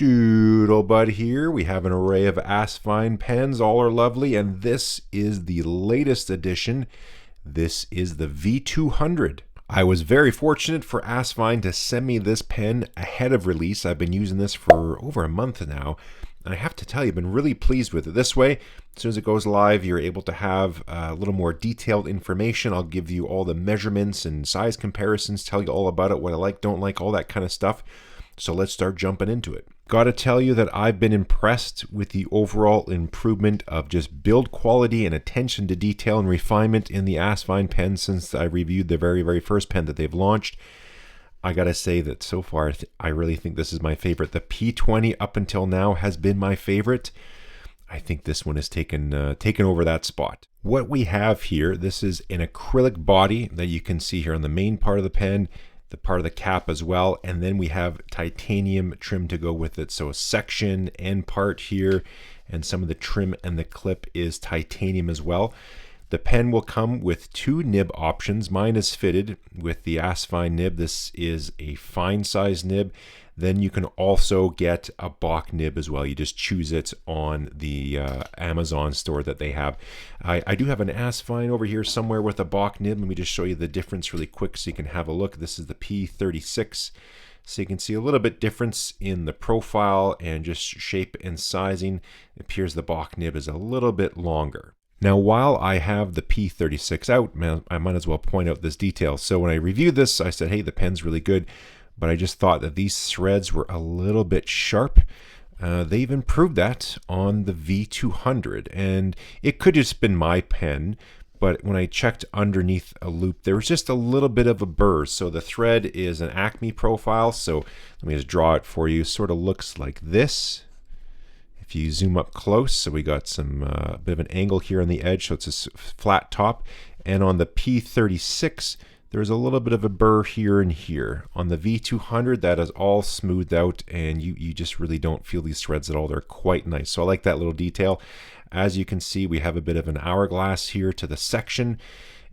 Doodlebud here. We have an array of Asvine pens, all are lovely, and this is the latest edition. This is the V200. I was very fortunate for Asvine to send me this pen ahead of release. I've been using this for over a month now, and I have to tell you, I've been really pleased with it. This way, as soon as it goes live, you're able to have a little more detailed information. I'll give you all the measurements and size comparisons, tell you all about it, what I like, don't like, all that kind of stuff. So let's start jumping into it. Got to tell you that I've been impressed with the overall improvement of just build quality and attention to detail and refinement in the Asvine pen since I reviewed the very first pen that they've launched. I got to say that so far, I really think this is my favorite. The P20 up until now has been my favorite. I think this one has taken over that spot. What we have here, this is an acrylic body that you can see here on the main part of the pen, the part of the cap as well, and then we have titanium trim to go with it. So a section end part here, and some of the trim and the clip is titanium as well. The pen will come with two nib options. Mine is fitted with the Asvine nib. This is a fine size nib. Then you can also get a Bock nib as well. You just choose it on the Amazon store that they have. I do have an Asvine over here somewhere with a Bock nib. Let me just show you the difference really quick so you can have a look. This is the P36. So you can see a little bit difference in the profile and just shape and sizing. It appears the Bock nib is a little bit longer. Now, while I have the P36 out, I might as well point out this detail. So when I reviewed this, I said, hey, the pen's really good, but I just thought that these threads were a little bit sharp. They've improved that on the V200, and it could just been my pen, but when I checked underneath a loop, there was just a little bit of a burr. So the thread is an Acme profile, so let me just draw it for you. Sort of looks like this. If you zoom up close, so we got some bit of an angle here on the edge, so it's a flat top. And on the P36, there's a little bit of a burr here and here. On the V200, that is all smoothed out, and you just really don't feel these threads at all. They're quite nice. So I like that little detail. As you can see, we have a bit of an hourglass here to the section.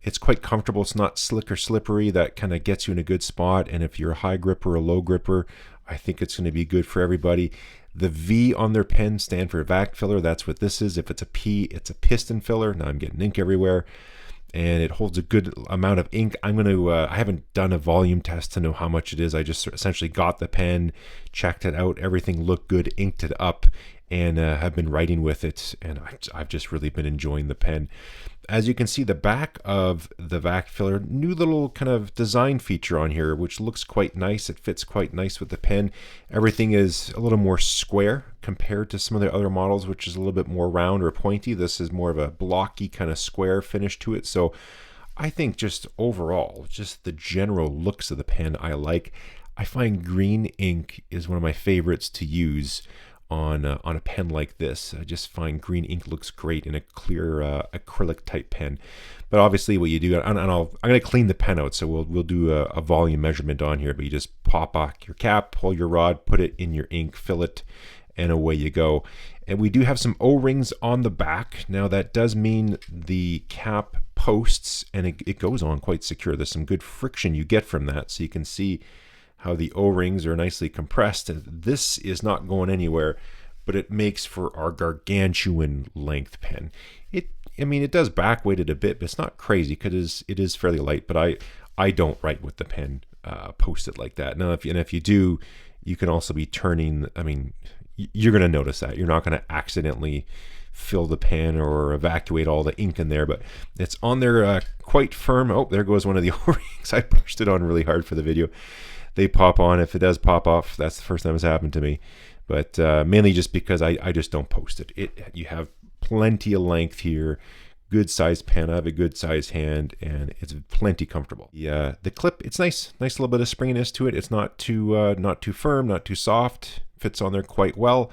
It's quite comfortable. It's not slick or slippery. That kind of gets you in a good spot. And if you're a high gripper or a low gripper, I think it's going to be good for everybody. The V on their pen stand for vac filler. That's what this is. If it's a P, it's a piston filler. Now I'm getting ink everywhere, and it holds a good amount of ink. I haven't done a volume test to know how much it is. I just essentially got the pen, checked it out, everything looked good, inked it up, and have been writing with it, and I've just really been enjoying the pen. As you can see, the back of the vac filler, new little kind of design feature on here, which looks quite nice. It fits quite nice with the pen. Everything is a little more square compared to some of the other models, which is a little bit more round or pointy. This is more of a blocky kind of square finish to it. So I think just overall, just the general looks of the pen I like. I find green ink is one of my favorites to use on a pen like this. I just find green ink looks great in a clear acrylic type pen. But obviously what you do, I'm going to clean the pen out, so we'll do a volume measurement on here, but you just pop off your cap, pull your rod, put it in your ink, fill it, and away you go. And we do have some O-rings on the back. Now that does mean the cap posts, and it goes on quite secure. There's some good friction you get from that, so you can see how the O-rings are nicely compressed. This is not going anywhere, but it makes for our gargantuan length pen. It does back weight it a bit, but it's not crazy because it is fairly light, but I don't write with the pen posted like that. Now, if you do, you can also be turning, you're going to notice that. You're not going to accidentally fill the pen or evacuate all the ink in there, but it's on there quite firm. Oh, there goes one of the O-rings. I pushed it on really hard for the video. They pop on. If it does pop off, that's the first time it's happened to me. But mainly just because I just don't post it. You have plenty of length here, good size pen. I have a good size hand, and it's plenty comfortable. The clip, it's nice little bit of springiness to it. It's not too firm, not too soft. Fits on there quite well.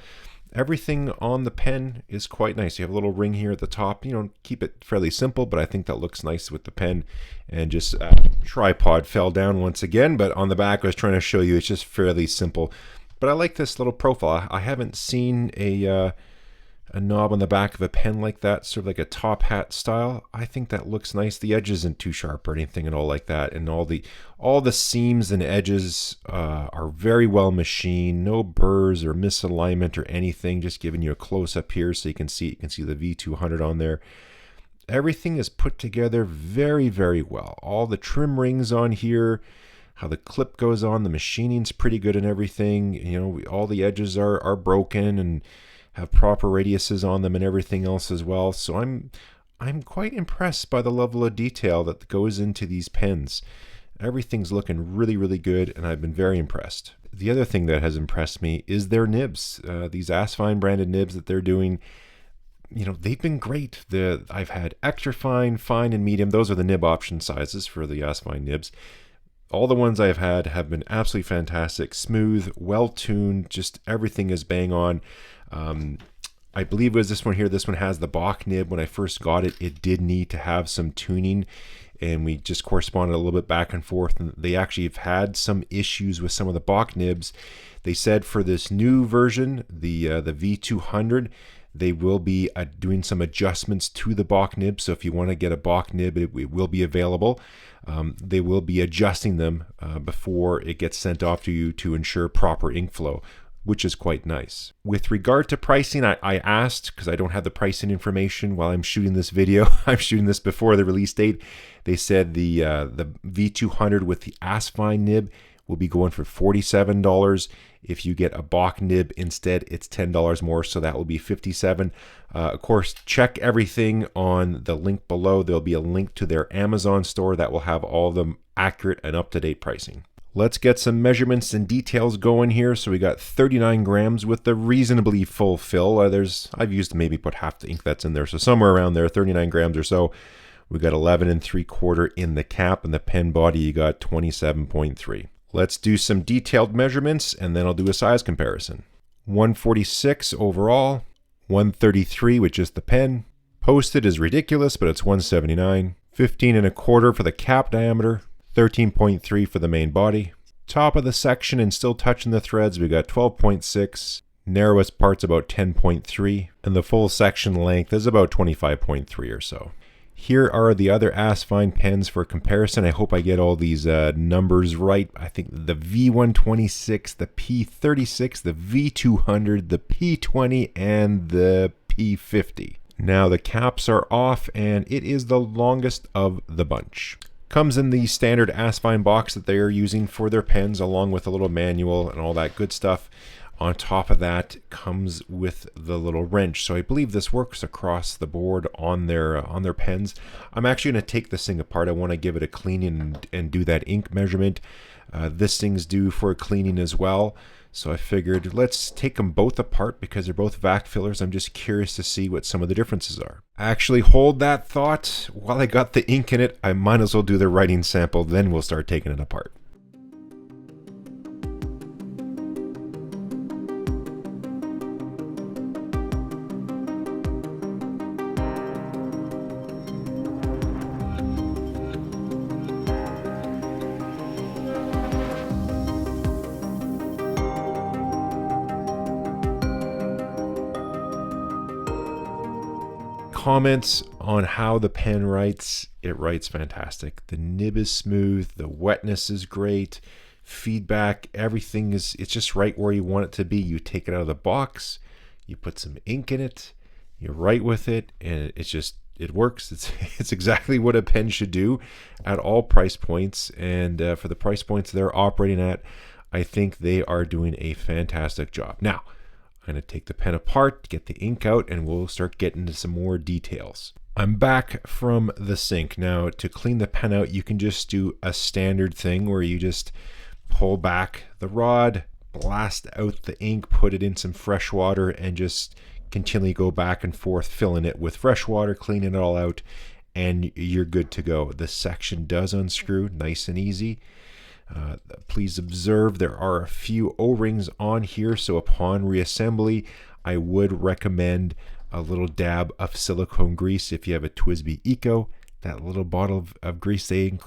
Everything on the pen is quite nice. You have a little ring here at the top. Keep it fairly simple, but I think that looks nice with the pen. And just tripod fell down once again, but on the back I was trying to show you it's just fairly simple. But I like this little profile. I haven't seen a a knob on the back of a pen like that, sort of like a top hat style. I think that looks nice. The edge isn't too sharp or anything and all like that, and all the seams and edges are very well machined. No burrs or misalignment or anything. Just giving you a close up here so you can see the V200 on there. Everything is put together very, very well. All the trim rings on here, how the clip goes on, the machining's pretty good and everything. You know, all the edges are broken and have proper radiuses on them and everything else as well. So I'm quite impressed by the level of detail that goes into these pens. Everything's looking really, really good, and I've been very impressed. The other thing that has impressed me is their nibs. These Asvine branded nibs that they're doing, you know, they've been great. I've had extra fine, fine, and medium. Those are the nib option sizes for the Asvine nibs. All the ones I've had have been absolutely fantastic, smooth, well-tuned, just everything is bang on. I believe it was this one here. This one has the Bock nib. When I first got it, it did need to have some tuning, and we just corresponded a little bit back and forth. And they actually have had some issues with some of the Bock nibs. They said for this new version, the V200, they will be doing some adjustments to the Bock nib. So if you want to get a Bock nib, it will be available. They will be adjusting them before it gets sent off to you to ensure proper ink flow, which is quite nice. With regard to pricing, I asked, because I don't have the pricing information while I'm shooting this video. I'm shooting this before the release date. They said the V200 with the Asvine nib will be going for $47. If you get a Bock nib instead, it's $10 more, so that will be $57. Of course, check everything on the link below. There'll be a link to their Amazon store that will have all the accurate and up-to-date pricing. Let's get some measurements and details going here. So we got 39 grams with the reasonably full fill. I've used to maybe put half the ink that's in there, so somewhere around there, 39 grams or so. We got 11 3/4 in the cap, and the pen body you got 27.3. Let's do some detailed measurements, and then I'll do a size comparison. 146 overall, 133 with just the pen. Posted is ridiculous, but it's 179. 15 1/4 for the cap diameter. 13.3 for the main body. Top of the section and still touching the threads, we got 12.6. Narrowest part's about 10.3. And the full section length is about 25.3 or so. Here are the other Asvine pens for comparison. I hope I get all these numbers right. I think the V126, the P36, the V200, the P20, and the P50. Now the caps are off, and it is the longest of the bunch. Comes in the standard Asvine box that they are using for their pens, along with a little manual and all that good stuff. On top of that comes with the little wrench. So I believe this works across the board on their pens. I'm actually going to take this thing apart. I want to give it a cleaning and do that ink measurement. This thing's due for cleaning as well. So I figured let's take them both apart because they're both vac fillers. I'm just curious to see what some of the differences are. Actually, hold that thought. While I got the ink in it, I might as well do the writing sample, then we'll start taking it apart. Comments on how the pen writes. It writes fantastic. The nib is smooth, the wetness is great, feedback, everything it's just right where you want it to be. You take it out of the box, you put some ink in it, you write with it, and it works. It's exactly what a pen should do at all price points, and for the price points they're operating at, I think they are doing a fantastic job. Now, I'm going to take the pen apart, get the ink out, and we'll start getting into some more details. I'm back from the sink. Now, to clean the pen out, you can just do a standard thing where you just pull back the rod, blast out the ink, put it in some fresh water, and just continually go back and forth, filling it with fresh water, cleaning it all out, and you're good to go. The section does unscrew nice and easy. Please observe there are a few O-rings on here, so upon reassembly I would recommend a little dab of silicone grease. If you have a TWSBI Eco, that little bottle of grease they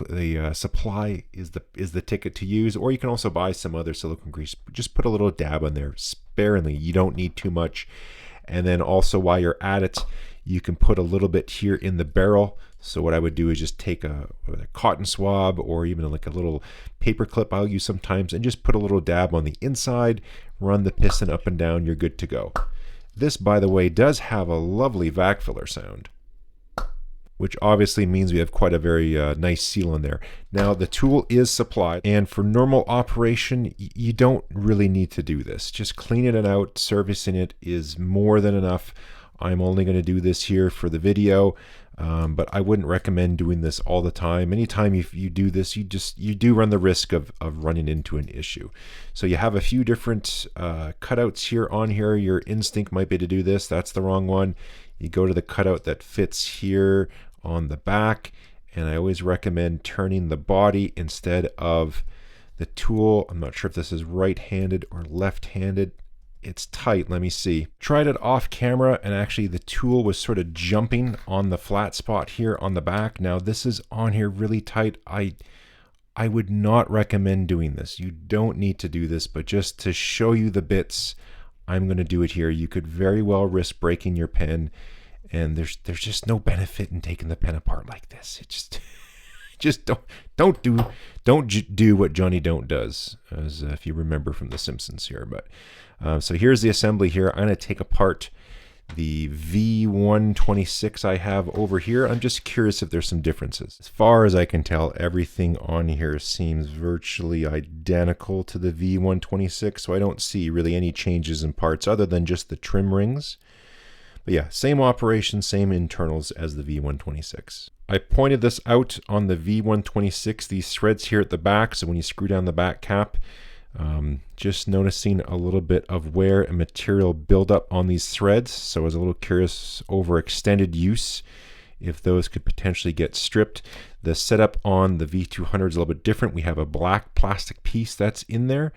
supply is the ticket to use, or you can also buy some other silicone grease. Just put a little dab on there sparingly. You don't need too much. And then also while you're at it, you can put a little bit here in the barrel. So what I would do is just take a cotton swab or even like a little paper clip I'll use sometimes and just put a little dab on the inside, run the piston up and down, you're good to go. This, by the way, does have a lovely vac filler sound, which obviously means we have quite a very nice seal in there. Now the tool is supplied, and for normal operation, you don't really need to do this. Just cleaning it out, servicing it is more than enough. I'm only going to do this here for the video, but I wouldn't recommend doing this all the time. Anytime you do this, you do run the risk of running into an issue. So you have a few different cutouts here on here. Your instinct might be to do this. That's the wrong one. You go to the cutout that fits here on the back, and I always recommend turning the body instead of the tool. I'm not sure if this is right-handed or left-handed. It's tight. Let me see. Tried it off camera, and actually the tool was sort of jumping on the flat spot here on the back. Now this is on here really tight. I would not recommend doing this. You don't need to do this, but just to show you the bits, I'm going to do it here. You could very well risk breaking your pen, and there's just no benefit in taking the pen apart like this. It just don't do what Johnny Don't does, as if you remember from The Simpsons here. But so here's the assembly here. I'm going to take apart the V126 I have over here. I'm just curious if there's some differences. As far as I can tell, everything on here seems virtually identical to the V126, so I don't see really any changes in parts other than just the trim rings. But yeah, same operation, same internals as the V126. I pointed this out on the V126, these threads here at the back, so when you screw down the back cap, just noticing a little bit of wear and material buildup on these threads. So I was a little curious over extended use if those could potentially get stripped. The setup on the V200 is a little bit different. We have a black plastic piece that's in there,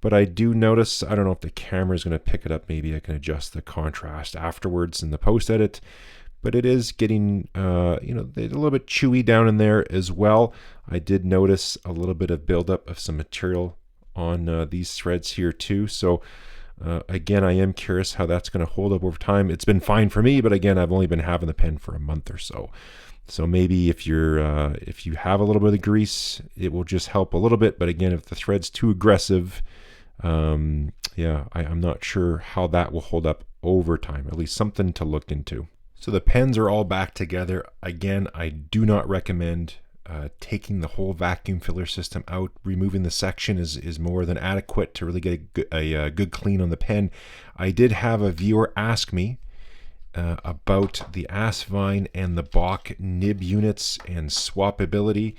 but I do notice, I don't know if the camera is going to pick it up. Maybe I can adjust the contrast afterwards in the post edit, but it is getting, a little bit chewy down in there as well. I did notice a little bit of buildup of some material on these threads here too. So again, I am curious how that's going to hold up over time. It's been fine for me, but again, I've only been having the pen for a month or so. So maybe if you have a little bit of grease, it will just help a little bit. But again, if the thread's too aggressive, yeah, I'm not sure how that will hold up over time. At least something to look into. So the pens are all back together. Again, I do not recommend taking the whole vacuum filler system out. Removing the section is more than adequate to really get a good clean on the pen. I did have a viewer ask me about the Asvine and the Bock nib units and swappability.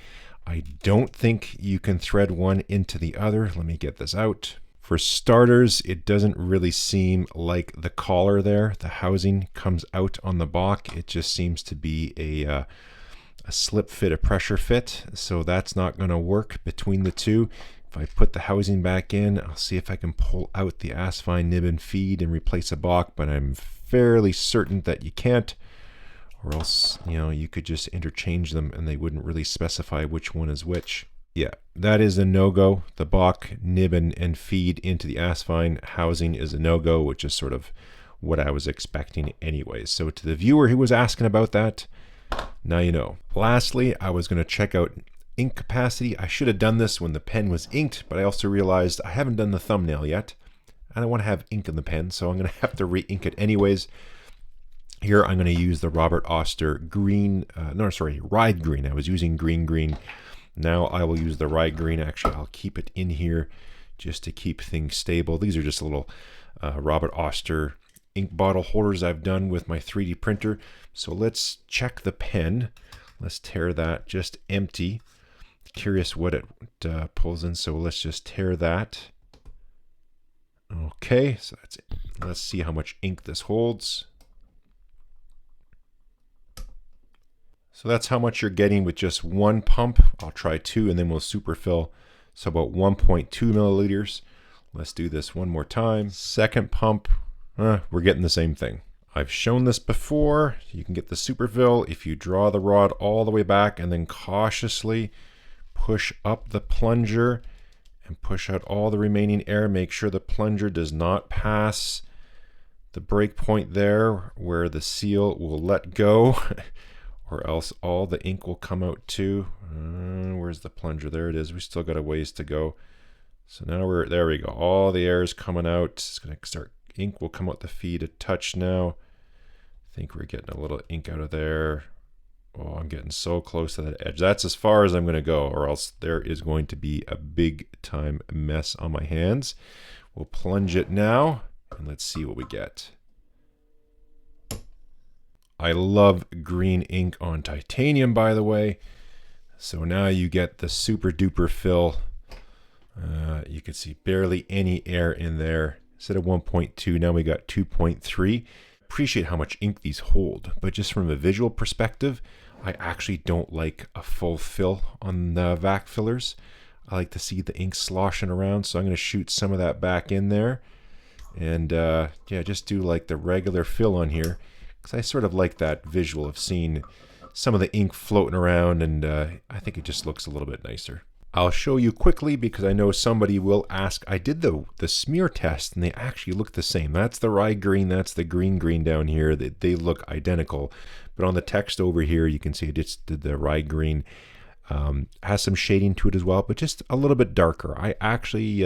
I don't think you can thread one into the other. Let me get this out. For starters, it doesn't really seem like the collar there, the housing, comes out on the Bock. It just seems to be a slip fit, a pressure fit, so that's not going to work between the two. If I put the housing back in, I'll see if I can pull out the Asvine nib and feed and replace a Bock, but I'm fairly certain that you can't, or else, you could just interchange them and they wouldn't really specify which one is which. Yeah, that is a no-go. The Bock nib and feed into the Asvine housing is a no-go, which is sort of what I was expecting anyways. So to the viewer who was asking about that, now you know. Lastly, I was going to check out ink capacity. I should have done this when the pen was inked, but I also realized I haven't done the thumbnail yet. I don't want to have ink in the pen, so I'm going to have to re-ink it anyways. Here I'm going to use the Robert Oster green, Ride Green. I was using green. Now I will use the Ride Green. Actually, I'll keep it in here just to keep things stable. These are just little Robert Oster ink bottle holders I've done with my 3D printer. So let's check the pen. Let's tear that just empty. Curious what it pulls in, so let's just tear that. Okay, so that's it. Let's see how much ink this holds. So that's how much you're getting with just one pump. I'll try two and then we'll superfill. So about 1.2 milliliters. Let's do this one more time. Second pump, we're getting the same thing. I've shown this before. You can get the superfill if you draw the rod all the way back and then cautiously push up the plunger and push out all the remaining air. Make sure the plunger does not pass the break point there where the seal will let go or else all the ink will come out too. Where's the plunger? There it is. We still got a ways to go. So now there we go. All the air is coming out. It's going to start, ink will come out the feed a touch now. I think we're getting a little ink out of there. Oh, I'm getting so close to that edge. That's as far as I'm going to go, or else there is going to be a big time mess on my hands. We'll plunge it now, and let's see what we get. I love green ink on titanium, by the way. So now you get the super duper fill. You can see barely any air in there. Instead of 1.2, now we got 2.3. Appreciate how much ink these hold, but just from a visual perspective, I actually don't like a full fill on the vac fillers. I like to see the ink sloshing around, so I'm going to shoot some of that back in there. And yeah, just do like the regular fill on here, because I sort of like that visual of seeing some of the ink floating around, and I think it just looks a little bit nicer. I'll show you quickly because I know somebody will ask. I did the smear test and they actually look the same. That's the rye green, that's the green down here. They look identical. But on the text over here, you can see it just did the rye green. Has some shading to it as well, but just a little bit darker. I actually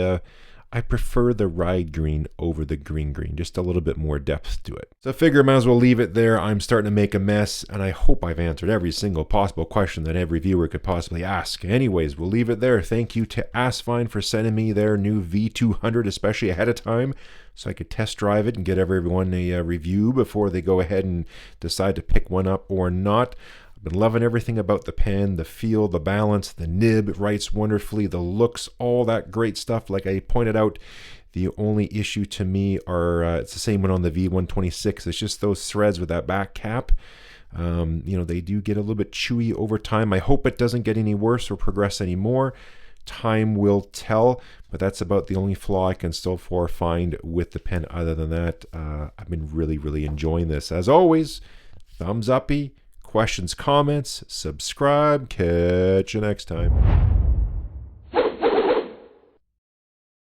I prefer the rye green over the green, just a little bit more depth to it. So I figure I might as well leave it there. I'm starting to make a mess, and I hope I've answered every single possible question that every viewer could possibly ask. Anyways, we'll leave it there. Thank you to Asvine for sending me their new V200, especially ahead of time, so I could test drive it and get everyone a review before they go ahead and decide to pick one up or not. I've been loving everything about the pen, the feel, the balance, the nib writes wonderfully, the looks, all that great stuff. Like I pointed out, the only issue to me are, it's the same one on the V126, it's just those threads with that back cap. You know, they do get a little bit chewy over time. I hope it doesn't get any worse or progress any more. Time will tell, but that's about the only flaw I can still find with the pen. Other than that, I've been really enjoying this. As always, thumbs uppy. Questions, comments, subscribe. Catch you next time.